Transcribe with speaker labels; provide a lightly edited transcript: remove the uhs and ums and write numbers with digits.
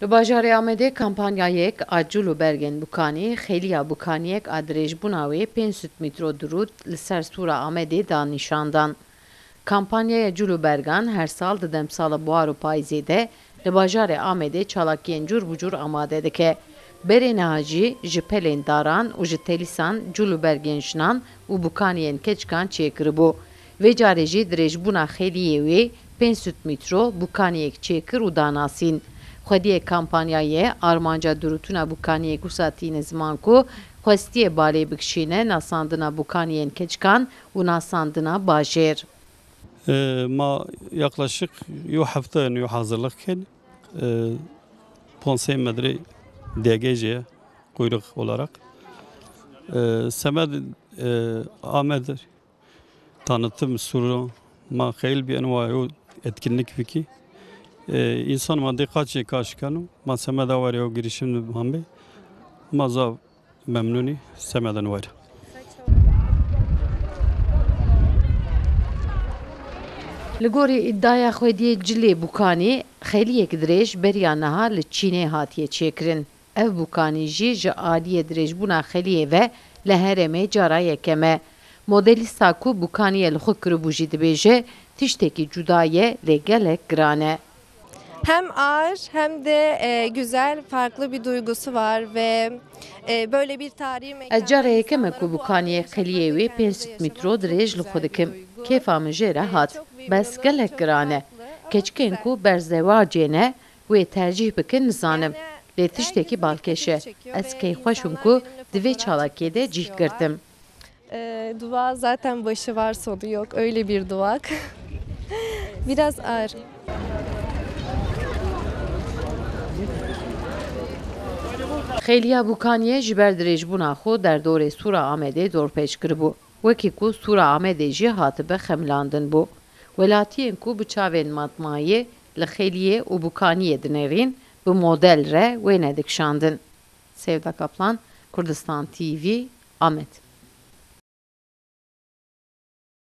Speaker 1: Li bajarê Amedê kampanyayek a Culubergên Bukanî, xêliya Bukaniyek a dirêjbûna wê 500 mîtro dirût li ser Sûra Amedê da nîşandan. Kampanyaya Culubergan her sal di demsala buhar û payizê de li bajarê Amedê çalakiyên cur bi cur amade dike. Berê niha jî ji pelên daran û ji telîsan Culubergên jinan û Bukaniyên keçikan çêkiribû. Vê carê jî dirêjbûna xêliyê wê 500 mîtro Bukaniyek çêkir û danasîn. Xwediyê kampanyayê armanca dirûtuna Bukaniyê gusatîne ziman ku xwestiye balê bikişîne nasandina Bukaniyên keçikan û nasandina bajêr.
Speaker 2: Ma yaklaşık hafta hazırlıkken Ponsey Medre DGC'ye kuyruk olarak Semed Ahmet tanıtım suru ma khayl bir envai etkinlik fiki insan madde kaç kaşkanu ma Semed'a var ya girişim hambe maza memnuni Semed'den var.
Speaker 1: Li gorî îddiaya xwediyê Cilê Bukanî, xêliyek dirêj beriya niha li Çînê hatiye çêkirin. Ev Bukanî jî ji aliyê dirêjbûna xêliyê ve li herêmê cara yekem e. Modelîsta ku Bukaniyê li xwe kiribû jî dibêje, tiştekî cuda ye lê gelek giran e.
Speaker 3: Hem ağır hem de güzel, farklı bir duygusu var ve böyle bir tarihi mekan.
Speaker 1: Ez cara yekem e ku Bukaniyê xêliyê wê 500 mîtro dirêj li xwe dikim. Kêfa min jê re hat. Bes gelek giran e. Keçikên ku berzewacê ne wê tercih bikin nizanim. Lê tiştekî balkêş e. Ez keyxweşim ku di vê çalakiyê de cih girtim.
Speaker 3: Duvak zaten başı var sonu yok. Öyle bir duvak. Biraz ağır.
Speaker 1: Xêliya Bukaniyê ji ber dirêjbûna xwe derdorê Sûra Amedê dorpêç kiribû. Wekî ku Sûra Amedê jî hatibe xemlandin bû. Welatiyên ku bi çavên matmayê li xêliyê û Bukaniyê dinêrîn, bi model re wê nedikşandin. Sevda Kaplan, Kurdistan TV, Amed.